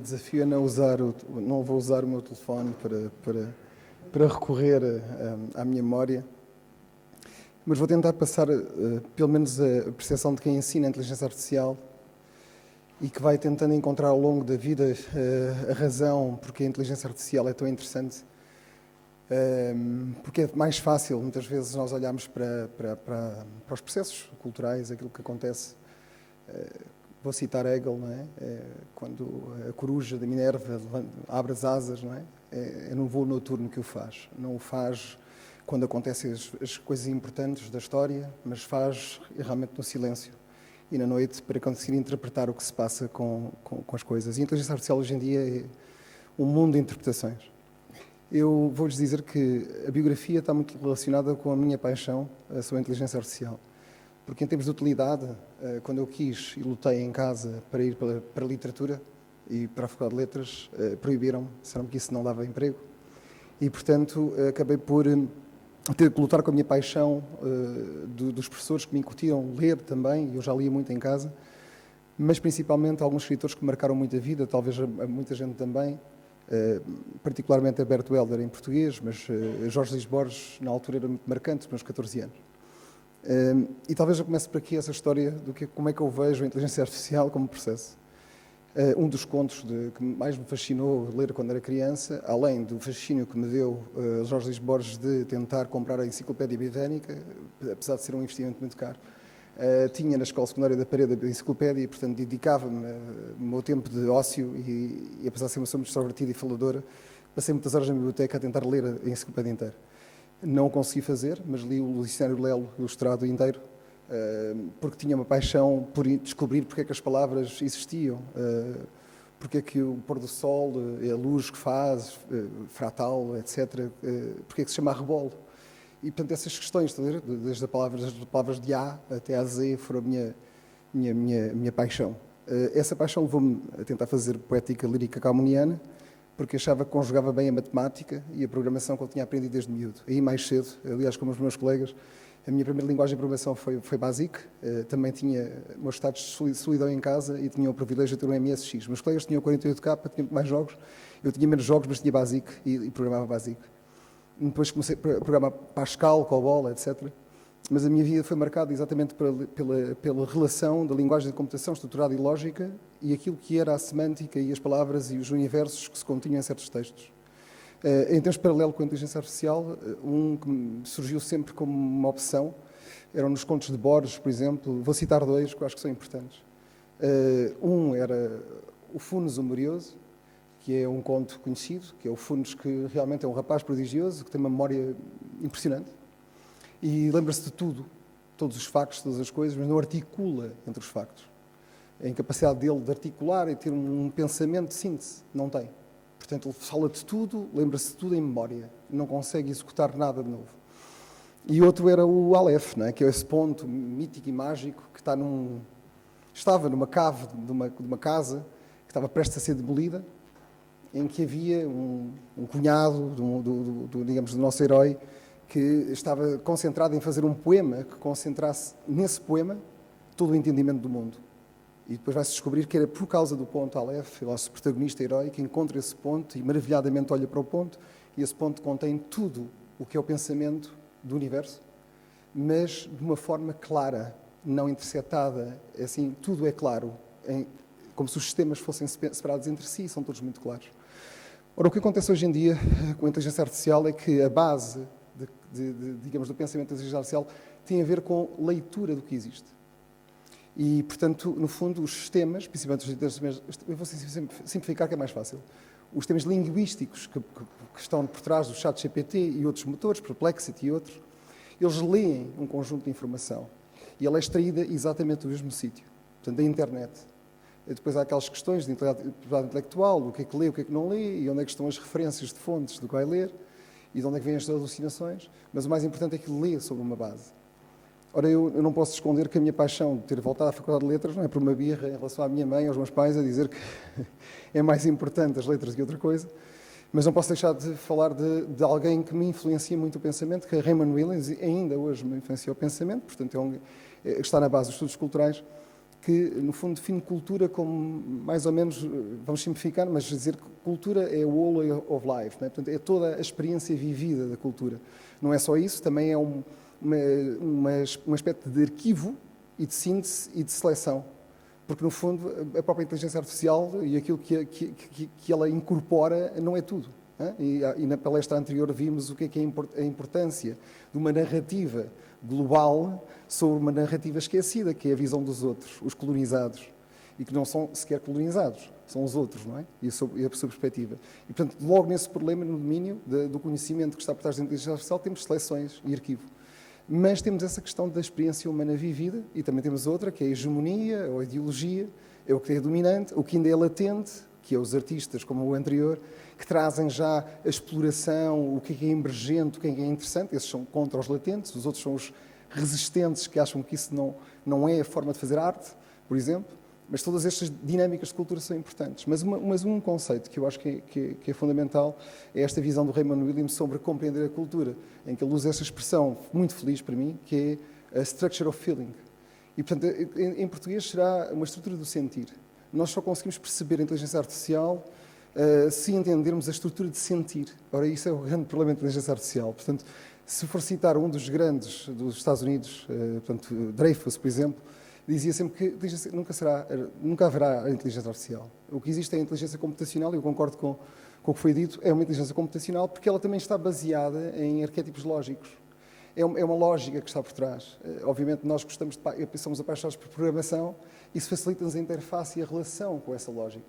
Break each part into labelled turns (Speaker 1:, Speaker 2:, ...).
Speaker 1: desafio é não vou usar o meu telefone para recorrer à minha memória, mas vou tentar passar pelo menos a percepção de quem ensina a inteligência artificial e que vai tentando encontrar ao longo da vida a razão porque a inteligência artificial é tão interessante. Porque é mais fácil, muitas vezes, nós olharmos para os processos culturais, aquilo que acontece. Vou citar Hegel, não é? Quando a coruja da Minerva abre as asas, não é? É no voo noturno que o faz. Não o faz quando acontecem as coisas importantes da história, mas faz realmente no silêncio e na noite para conseguir interpretar o que se passa com as coisas. E a inteligência artificial hoje em dia é um mundo de interpretações. Eu vou-lhes dizer que a biografia está muito relacionada com a minha paixão sobre a inteligência artificial. Porque em termos de utilidade, quando eu quis e lutei em casa para ir para a literatura e para a Faculdade de Letras, proibiram-me, disseram-me que isso não dava emprego. E, portanto, acabei por ter que lutar com a minha paixão dos professores que me incutiram ler também, e eu já lia muito em casa, mas principalmente alguns escritores que marcaram muito a vida, talvez a muita gente também, particularmente a Berto Helder em português, mas Jorge Luís Borges na altura era muito marcante, nos meus 14 anos. E talvez eu comece por aqui essa história do como é que eu vejo a inteligência artificial como processo. Um dos contos que mais me fascinou ler quando era criança, além do fascínio que me deu Jorge Luís Borges de tentar comprar a Enciclopédia Britânica, apesar de ser um investimento muito caro, tinha na escola secundária da parede a enciclopédia e, portanto, dedicava-me o meu tempo de ócio e, apesar de ser uma pessoa muito extrovertida e faladora, passei muitas horas na biblioteca a tentar ler a enciclopédia inteira. Não o consegui fazer, mas li o Dicionário Lelo ilustrado inteiro, porque tinha uma paixão por descobrir porque é que as palavras existiam, porque é que o pôr do sol, a luz que faz, fratal, etc., porque é que se chama arrebolo. E, portanto, essas questões, desde as palavras de A até a Z, foram a minha paixão. Essa paixão levou-me a tentar fazer poética lírica camoniana, porque achava que conjugava bem a matemática e a programação que eu tinha aprendido desde miúdo. Aí mais cedo, aliás, como os meus colegas, a minha primeira linguagem de programação foi BASIC, também tinha meus estados de solidão em casa e tinha o privilégio de ter um MSX. Meus colegas tinham 48K, tinham mais jogos, eu tinha menos jogos, mas tinha BASIC e programava BASIC. Depois comecei a programar Pascal, COBOL, etc. Mas a minha vida foi marcada exatamente pela relação da linguagem de computação estruturada e lógica e aquilo que era a semântica e as palavras e os universos que se continham em certos textos. Em termos paralelo com a inteligência artificial, um que surgiu sempre como uma opção eram nos contos de Borges, por exemplo. Vou citar dois que eu acho que são importantes. Um era o Funes o Memorioso, que é um conto conhecido, que é o Funes, que realmente é um rapaz prodigioso, que tem uma memória impressionante e lembra-se de tudo, todos os factos, todas as coisas, mas não articula entre os factos. A incapacidade dele de articular e ter um pensamento de síntese, não tem. Portanto, ele fala de tudo, lembra-se de tudo em memória, não consegue executar nada de novo. E outro era o Aleph, não é? Que é esse ponto mítico e mágico que estava numa cave de uma casa que estava prestes a ser demolida, em que havia um cunhado digamos, do nosso herói que estava concentrado em fazer um poema que concentrasse nesse poema todo o entendimento do mundo. E depois vai-se descobrir que era por causa do ponto Aleph, o nosso protagonista herói, que encontra esse ponto e maravilhadamente olha para o ponto, e esse ponto contém tudo o que é o pensamento do universo, mas de uma forma clara, não interceptada. Assim, tudo é claro, como se os sistemas fossem separados entre si, são todos muito claros. Ora, o que acontece hoje em dia com a inteligência artificial é que a base, digamos, do pensamento da inteligência artificial tem a ver com leitura do que existe. E, portanto, no fundo, os sistemas, principalmente os sistemas, eu vou simplificar que é mais fácil, os sistemas linguísticos que estão por trás do ChatGPT e outros motores, Perplexity e outros, eles leem um conjunto de informação e ela é extraída exatamente do mesmo sítio, portanto, da internet. E depois há aquelas questões de propriedade intelectual, o que é que lê, o que é que não lê, e onde é que estão as referências de fontes do que vai ler, e de onde é que vêm as alucinações, mas o mais importante é que lê sobre uma base. Ora, eu não posso esconder que a minha paixão de ter voltado à Faculdade de Letras não é por uma birra em relação à minha mãe, aos meus pais, a dizer que é mais importante as letras que outra coisa, mas não posso deixar de falar de alguém que me influencia muito o pensamento, que é Raymond Williams, e ainda hoje me influencia o pensamento, portanto está na base dos estudos culturais, que, no fundo, define cultura como, mais ou menos, vamos simplificar, mas dizer que cultura é o whole of life, não é? Portanto, é toda a experiência vivida da cultura. Não é só isso, também é um aspecto de arquivo e de síntese e de seleção. Porque, no fundo, a própria inteligência artificial e aquilo que ela incorpora não é tudo. E na palestra anterior vimos o que é a importância de uma narrativa global sobre uma narrativa esquecida, que é a visão dos outros, os colonizados, e que não são sequer colonizados, são os outros, não é? E a sua perspectiva. E, portanto, logo nesse problema, no domínio do conhecimento que está por trás da inteligência artificial, temos seleções e arquivo. Mas temos essa questão da experiência humana vivida e também temos outra, que é a hegemonia ou a ideologia, é o que é dominante, o que ainda é latente, que é os artistas, como o anterior, que trazem já a exploração, o que é emergente, o que é interessante. Esses são contra os latentes, os outros são os resistentes, que acham que isso não é a forma de fazer arte, por exemplo. Mas todas estas dinâmicas de cultura são importantes. Mas um conceito que eu acho que é fundamental é esta visão do Raymond Williams sobre compreender a cultura, em que ele usa essa expressão muito feliz para mim, que é a structure of feeling. E, portanto, em português será uma estrutura do sentir. Nós só conseguimos perceber a inteligência artificial se entendermos a estrutura de sentir. Ora, isso é o grande problema da inteligência artificial. Portanto, se for citar um dos grandes dos Estados Unidos, portanto, Dreyfus, por exemplo, dizia sempre que nunca haverá a inteligência artificial. O que existe é a inteligência computacional, e eu concordo com o que foi dito, é uma inteligência computacional porque ela também está baseada em arquétipos lógicos. É uma lógica que está por trás. Obviamente, nós somos apaixonados por programação, isso facilita-nos a interface e a relação com essa lógica.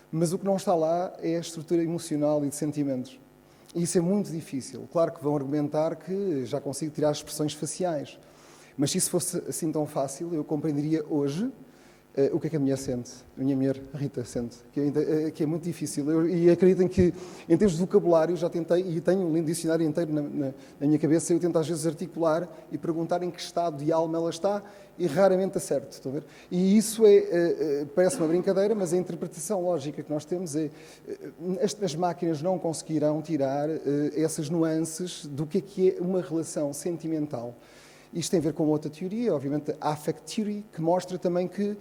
Speaker 1: Mas o que não está lá é a estrutura emocional e de sentimentos. E isso é muito difícil. Claro que vão argumentar que já consigo tirar expressões faciais. Mas se isso fosse assim tão fácil, eu compreenderia hoje o que é que a mulher sente, a minha mulher Rita sente, que é muito difícil. E acreditem que, em termos de vocabulário, já tentei, e tenho um lindo dicionário inteiro na minha cabeça, eu tento às vezes articular e perguntar em que estado de alma ela está, e raramente acerto, estão a ver? E isso parece uma brincadeira, mas a interpretação lógica que nós temos é as máquinas não conseguirão tirar essas nuances do que é uma relação sentimental. Isto tem a ver com outra teoria, obviamente a affect theory, que mostra também que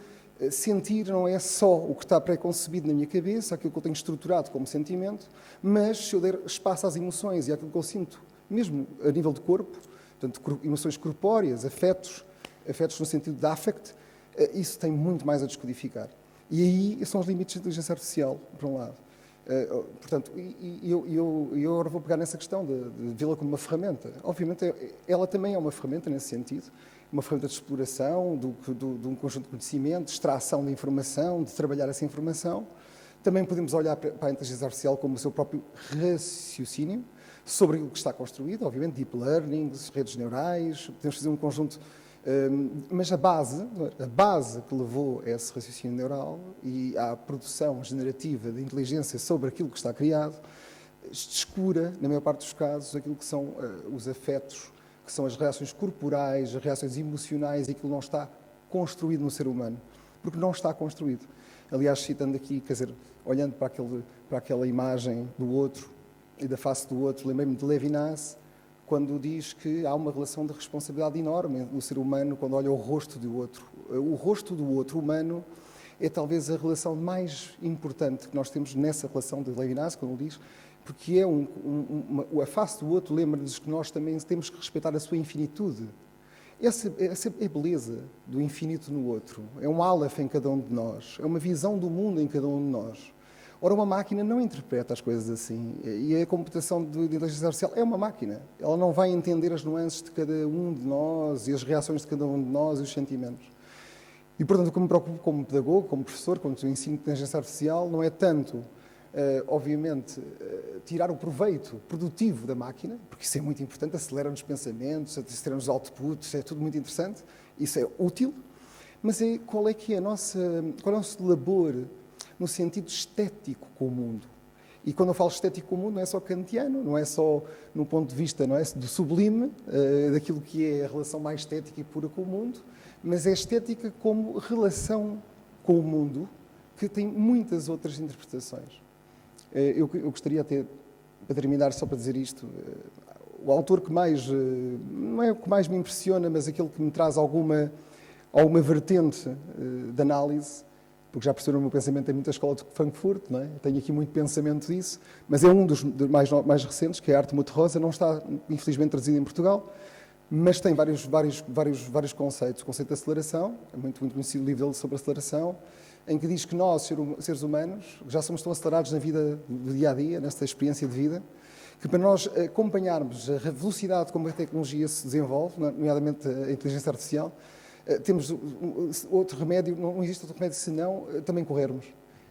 Speaker 1: sentir não é só o que está pré-concebido na minha cabeça, aquilo que eu tenho estruturado como sentimento, mas se eu der espaço às emoções e àquilo que eu sinto, mesmo a nível de corpo, portanto, emoções corpóreas, afetos no sentido de affect, isso tem muito mais a descodificar. E aí são os limites da inteligência artificial, por um lado. Portanto, eu agora vou pegar nessa questão de vê-la como uma ferramenta. Obviamente, ela também é uma ferramenta nesse sentido, uma ferramenta de exploração de um conjunto de conhecimento, de extração de informação, de trabalhar essa informação. Também podemos olhar para a inteligência artificial como o seu próprio raciocínio sobre o que está construído, obviamente, deep learning, redes neurais, podemos fazer um conjunto. Mas a base que levou a esse raciocínio neural e à produção generativa de inteligência sobre aquilo que está criado, descura, na maior parte dos casos, aquilo que são os afetos, que são as reações corporais, as reações emocionais, e aquilo não está construído no ser humano, porque não está construído. Aliás, citando aqui, quer dizer, olhando para aquela imagem do outro e da face do outro, lembrei-me de Levinas, quando diz que há uma relação de responsabilidade enorme no ser humano quando olha o rosto do outro. O rosto do outro humano é talvez a relação mais importante que nós temos nessa relação de Levinas, quando ele diz, porque a face do outro lembra-nos que nós também temos que respeitar a sua infinitude. Essa é a beleza do infinito no outro. É um aleph em cada um de nós. É uma visão do mundo em cada um de nós. Ora, uma máquina não interpreta as coisas assim. E a computação de inteligência artificial é uma máquina. Ela não vai entender as nuances de cada um de nós e as reações de cada um de nós e os sentimentos. E, portanto, o que me preocupa como pedagogo, como professor, quando eu ensino inteligência artificial, não é tanto, obviamente, tirar o proveito produtivo da máquina, porque isso é muito importante, acelera-nos pensamentos, acelera-nos outputs, é tudo muito interessante, isso é útil, mas qual é o nosso labor no sentido estético com o mundo. E quando eu falo estético com o mundo, não é só kantiano, não é só no ponto de vista, não é, do sublime, daquilo que é a relação mais estética e pura com o mundo, mas é estética como relação com o mundo, que tem muitas outras interpretações. Eu gostaria até, para terminar, só para dizer isto, o autor que mais, não é o que mais me impressiona, mas aquele que me traz alguma Ou uma vertente de análise, porque já perceberam o meu pensamento, tem muita escola de Frankfurt, não é? Tenho aqui muito pensamento disso, mas é um dos mais recentes, que é a Arte Monte-Rosa, não está, infelizmente, traduzido em Portugal, mas tem vários conceitos. O conceito de aceleração, é muito conhecido o livro dele sobre aceleração, em que diz que nós, seres humanos, já somos tão acelerados na vida do dia-a-dia, nesta experiência de vida, que para nós acompanharmos a velocidade como a tecnologia se desenvolve, nomeadamente a inteligência artificial, temos outro remédio, não existe outro remédio senão também corrermos.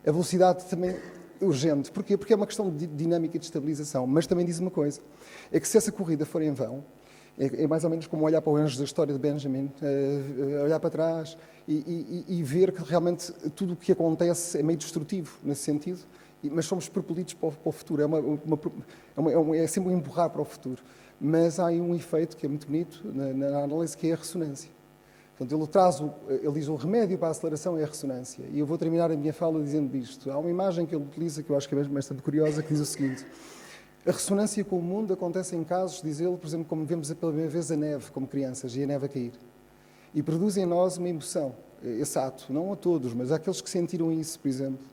Speaker 1: A velocidade também é urgente. Porquê? Porque é uma questão de dinâmica e de estabilização. Mas também diz uma coisa, é que se essa corrida for em vão, é mais ou menos como olhar para o anjo da história de Benjamin, olhar para trás e ver que realmente tudo o que acontece é meio destrutivo nesse sentido, mas somos propelidos para o futuro. É sempre um empurrar para o futuro. Mas há aí um efeito que é muito bonito na análise, que é a ressonância. Portanto, ele diz o remédio para a aceleração é a ressonância. E eu vou terminar a minha fala dizendo isto. Há uma imagem que ele utiliza que eu acho que é bastante curiosa, que diz o seguinte: a ressonância com o mundo acontece em casos, diz ele, por exemplo, como vemos pela primeira vez a neve, como crianças, e a neve a cair. E produz em nós uma emoção, esse ato, não a todos, mas àqueles que sentiram isso, por exemplo.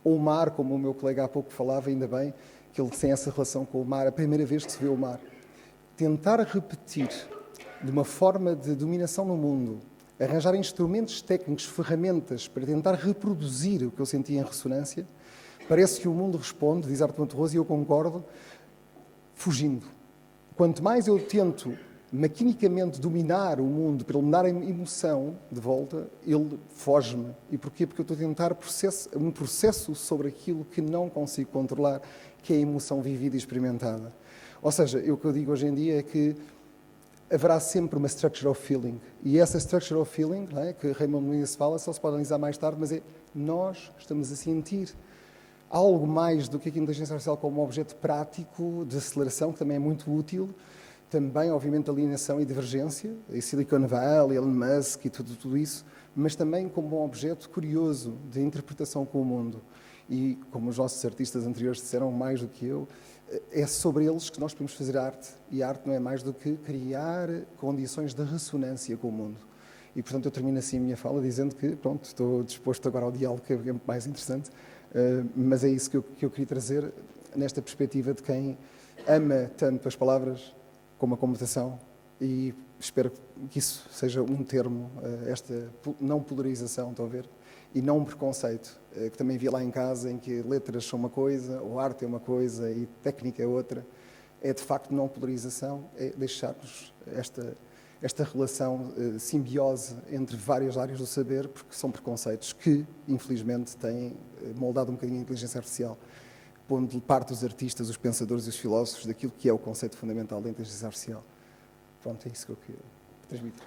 Speaker 1: Ou o mar, como o meu colega há pouco falava, ainda bem, que ele tem essa relação com o mar, a primeira vez que se vê o mar. Tentar repetir de uma forma de dominação no mundo, arranjar instrumentos técnicos, ferramentas para tentar reproduzir o que eu sentia em ressonância, parece que o mundo responde, diz Arte Monte-Rosa, e eu concordo, fugindo. Quanto mais eu tento maquinicamente dominar o mundo para ele me dar a emoção de volta, ele foge-me. E porquê? Porque eu estou a tentar um processo sobre aquilo que não consigo controlar, que é a emoção vivida e experimentada. Ou seja, o que eu digo hoje em dia é que haverá sempre uma structure of feeling. E essa structure of feeling, não é, que Raymond Luiz fala, só se pode analisar mais tarde, mas é nós estamos a sentir algo mais do que a inteligência artificial como um objeto prático de aceleração, que também é muito útil, também, obviamente, alienação e divergência, e Silicon Valley, Elon Musk e tudo isso, mas também como um objeto curioso de interpretação com o mundo. E, como os nossos artistas anteriores disseram mais do que eu, é sobre eles que nós podemos fazer arte, e a arte não é mais do que criar condições de ressonância com o mundo. E, portanto, eu termino assim a minha fala dizendo que, pronto, estou disposto agora ao diálogo, que é mais interessante, mas é isso que eu queria trazer nesta perspectiva de quem ama tanto as palavras como a computação, e espero que isso seja um termo, esta não polarização, estão a ver, e não um preconceito, que também vi lá em casa, em que letras são uma coisa, ou arte é uma coisa e técnica é outra. É de facto não polarização, é deixarmos esta relação simbiose entre várias áreas do saber, porque são preconceitos que, infelizmente, têm moldado um bocadinho a inteligência artificial, pondo parte os artistas, os pensadores e os filósofos daquilo que é o conceito fundamental da inteligência artificial. Pronto, é isso que eu queria transmitir.